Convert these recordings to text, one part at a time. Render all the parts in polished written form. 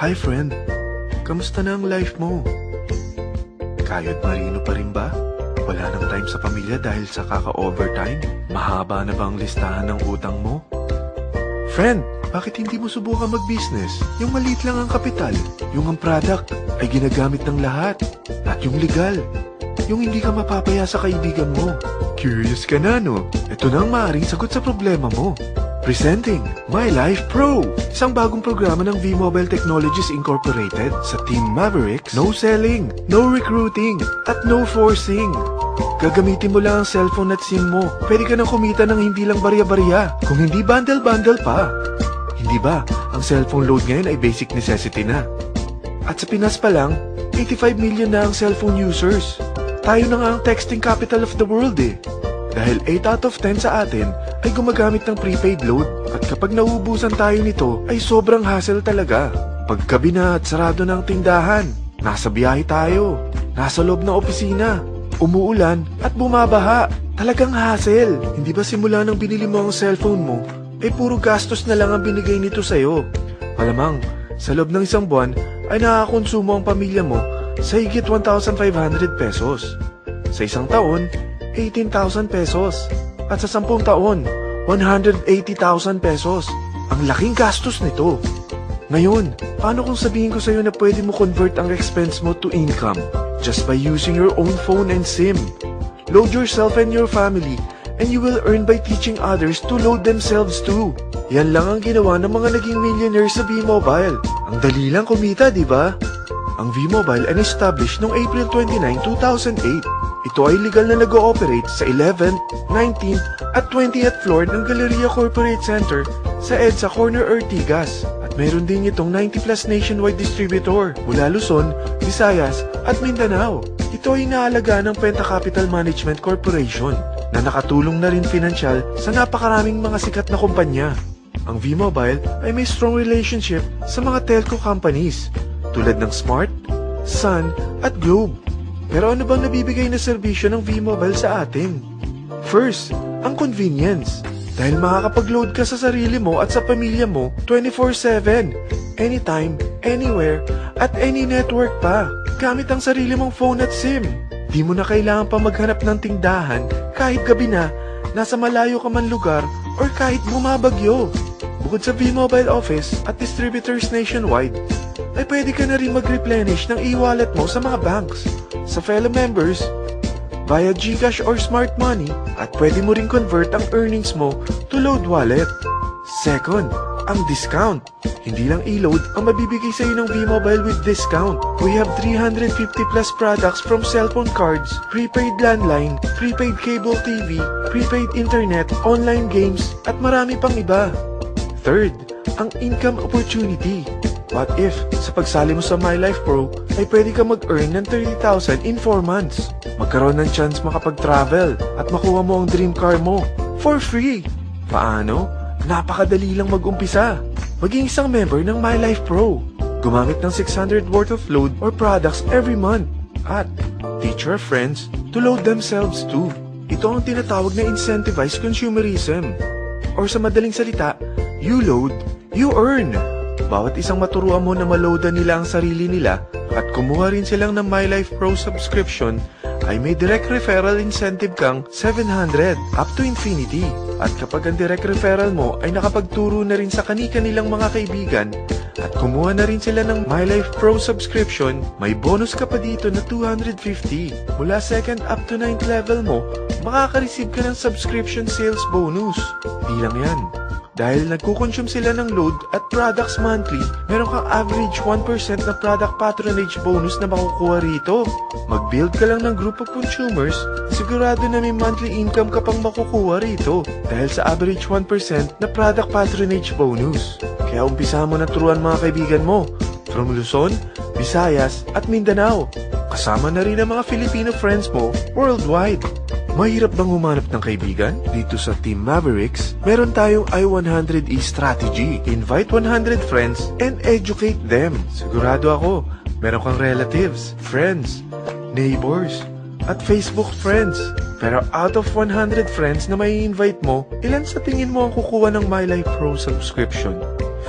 Hi friend, kamusta na ang life mo? Kayod marino pa rin ba? Wala nang time sa pamilya dahil sa kaka-overtime? Mahaba na ba ang listahan ng utang mo? Friend, bakit hindi mo subukan mag-business? Yung maliit lang ang kapital, yung ang product ay ginagamit ng lahat, at yung legal, yung hindi ka mapapaya sa kaibigan mo. Curious ka na, no? Ito na ang maaaring sagot sa problema mo. Presenting My Life Pro, isang bagong programa ng V-Mobile Technologies Incorporated sa Team Mavericks. No selling, no recruiting, at no forcing. Gagamitin mo lang ang cellphone at SIM mo. Pwede ka nang kumita ng hindi lang barya-barya, kung hindi bundle-bundle pa. Hindi ba, ang cellphone load ngayon ay basic necessity na. At sa Pinas pa lang, 85 million na ang cellphone users. Tayo na nga ang texting capital of the world eh. Dahil 8 out of 10 sa atin ay gumagamit ng prepaid load. At kapag nauubusan tayo nito ay sobrang hassle talaga. Paggabi na at sarado ng tindahan, nasa biyahe tayo, nasa loob ng opisina, umuulan at bumabaha. Talagang hassle. Hindi ba simula nang binili mo ang cellphone mo, ay puro gastos na lang ang binigay nito sa'yo? Malamang, sa loob ng isang buwan ay nakakakonsumo ang pamilya mo sa higit 1,500 pesos. Sa isang taon, 18,000 pesos. At sa 10 taon, 180,000 pesos. Ang laking gastos nito. Ngayon, paano kung sabihin ko sa'yo na pwede mo convert ang expense mo to income just by using your own phone and SIM? Load yourself and your family and you will earn by teaching others to load themselves too. Yan lang ang ginawa ng mga naging millionaires sa V-Mobile. Ang dali lang kumita, di ba? Ang V-Mobile ay established noong April 29, 2008. Ito ay legal na nag-ooperate sa 11th, 19th at 20th floor ng Galleria Corporate Center sa EDSA Corner Ortigas. At meron din itong 90 plus nationwide distributor mula Luzon, Visayas at Mindanao. Ito ay inaalagaan ng Penta Capital Management Corporation na nakatulong na rin pinansyal sa napakaraming mga sikat na kumpanya. Ang V-Mobile ay may strong relationship sa mga telco companies tulad ng Smart, Sun at Globe. Pero ano bang nabibigay na serbisyo ng V-Mobile sa atin? First, ang convenience. Dahil makakapag-load ka sa sarili mo at sa pamilya mo 24/7, anytime, anywhere, at any network pa. Gamit ang sarili mong phone at SIM. Di mo na kailangan pa maghanap ng tindahan kahit gabi na, nasa malayo ka man lugar, or kahit bumabagyo. Bukod sa V-Mobile office at distributors nationwide, ay pwede ka na rin mag-replenish ng e-wallet mo sa mga banks, sa fellow members, via GCash or Smart Money, at pwede mo rin convert ang earnings mo to load wallet. Second, ang discount. Hindi lang e-load ang mabibigay sa iyo ng V-Mobile with discount. We have 350 plus products from cellphone cards, prepaid landline, prepaid cable TV, prepaid internet, online games, at marami pang iba. Third, ang income opportunity. What if, sa pagsali mo sa My Life Pro, ay pwede ka mag-earn ng 30,000 in 4 months? Magkaroon ng chance makapag-travel at makuha mo ang dream car mo for free. Paano? Napakadali lang mag-umpisa. Maging isang member ng My Life Pro. Gumamit ng 600 worth of load or products every month. At teach your friends to load themselves too. Ito ang tinatawag na incentivized consumerism. Or sa madaling salita, you load, you earn. Bawat isang maturuan mo na maloadan nila ang sarili nila at kumuha rin silang ng My Life Pro subscription, ay may direct referral incentive kang 700 up to infinity. At kapag ang direct referral mo ay nakapagturo na rin sa kani-kanilang mga kaibigan at kumuha na rin sila ng My Life Pro subscription, may bonus ka pa dito na 250. Mula 2nd up to 9th level mo, makaka-receive ka ng subscription sales bonus. Di lang yan. Dahil nagkukonsume sila ng load at products monthly, meron kang average 1% na product patronage bonus na makukuha rito. Mag-build ka lang ng group of consumers, sigurado na may monthly income ka pang makukuha rito dahil sa average 1% na product patronage bonus. Kaya umpisa mo na turuan mga kaibigan mo from Luzon, Visayas at Mindanao. Kasama na rin ang mga Filipino friends mo worldwide. Mahirap bang humanap ng kaibigan? Dito sa Team Mavericks, meron tayong I100E strategy. Invite 100 friends and educate them. Sigurado ako, meron kang relatives, friends, neighbors, at Facebook friends. Pero out of 100 friends na may invite mo, ilan sa tingin mo ang kukuha ng My Life Pro subscription?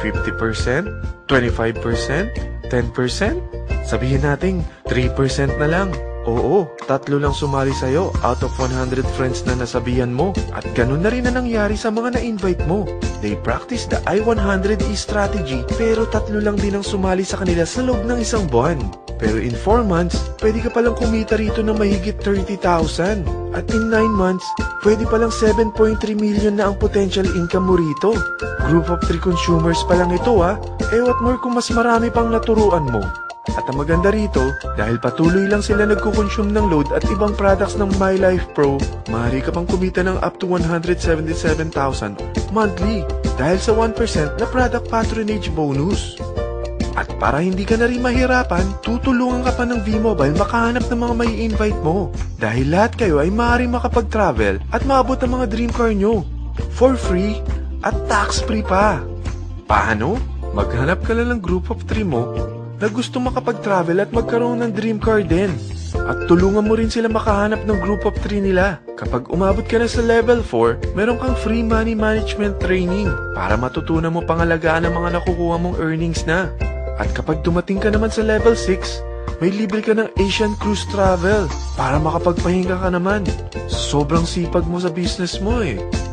50%? 25%? 10%? Sabihin natin 3% na lang. Oo, 3 lang sumali sa'yo out of 100 friends na nasabihan mo. At ganun na rin na nangyari sa mga na-invite mo. They practice the I-100E strategy pero 3 lang din ang sumali sa kanila sa loob ng isang buwan. Pero in 4 months, pwede ka palang kumita rito ng mahigit 30,000. At in 9 months, pwede palang 7.3 million na ang potential income mo rito. Group of 3 consumers pa lang ito what more kung mas marami pang naturuan mo. At ang maganda rito, dahil patuloy lang sila nagkukonsume ng load at ibang products ng MyLife Pro, maaari ka pang kumita ng up to 177,000 monthly dahil sa 1% na product patronage bonus. At para hindi ka na rin mahirapan, tutulungan ka pa ng V-Mobile makahanap ng mga may invite mo. Dahil lahat kayo ay maaaring makapag-travel at maabot ang mga dream car nyo for free at tax-free pa. Paano? Maghanap ka lang ng group of 3 mo na gusto makapag-travel at magkaroon ng dream car din. At tulungan mo rin sila makahanap ng group of 3 nila. Kapag umabot ka na sa level 4, meron kang free money management training para matutunan mo pangalagaan ang mga nakukuha mong earnings na. At kapag dumating ka naman sa level 6, may libre ka ng Asian Cruise Travel para makapagpahinga ka naman. Sobrang sipag mo sa business mo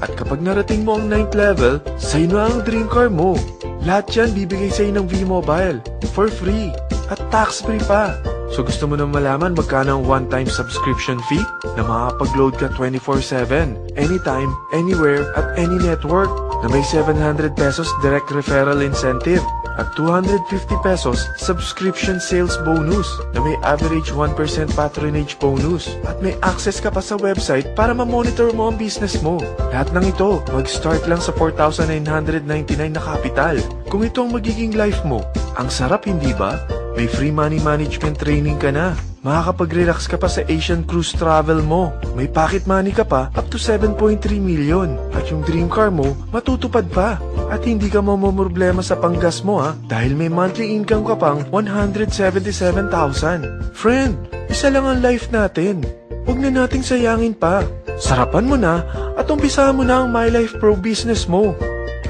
At kapag narating mo ang 9th level, sa'yo na ang dream car mo. Lahat yan bibigay sa'yo ng V-Mobile for free at tax-free pa. So gusto mo na malaman magkano ang one-time subscription fee na makakapag-load ka 24/7, anytime, anywhere, at any network na may 700 pesos direct referral incentive at 250 pesos subscription sales bonus na may average 1% patronage bonus at may access ka pa sa website para ma-monitor mo ang business mo. Lahat ng ito, mag-start lang sa 4,999 na capital. Kung ito ang magiging life mo, ang sarap hindi ba? May free money management training ka na. Makakapag-relax ka pa sa Asian Cruise Travel mo. May pocket money ka pa up to 7.3 million. At yung dream car mo, matutupad pa. At hindi ka mamumroblema sa panggas mo dahil may monthly income ka pang 177,000. Friend, isa lang ang life natin. Huwag na nating sayangin pa. Sarapan mo na at umpisahan mo na ang MyLife Pro business mo.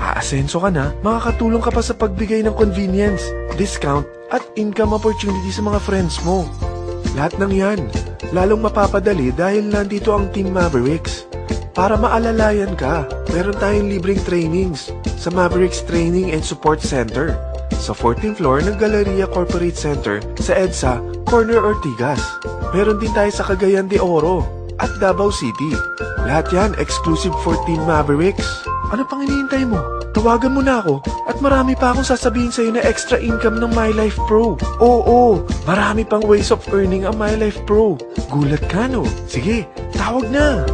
Aasenso ka na, makakatulong ka pa sa pagbigay ng convenience, discount, at income opportunity sa mga friends mo. Lahat ng yan, lalong mapapadali dahil nandito ang Team Mavericks. Para maalalayan ka, meron tayong libreng trainings sa Mavericks Training and Support Center sa 14th floor ng Galleria Corporate Center sa EDSA, Corner Ortigas. Meron din tayo sa Cagayan de Oro at Davao City. Lahat yan exclusive for Team Mavericks. Ano pang hinihintay mo? Tawagan mo na ako at marami pa akong sasabihin sa'yo na extra income ng MyLife Pro. Oo, marami pang ways of earning ang MyLife Pro. Gulat ka no? Sige, tawag na!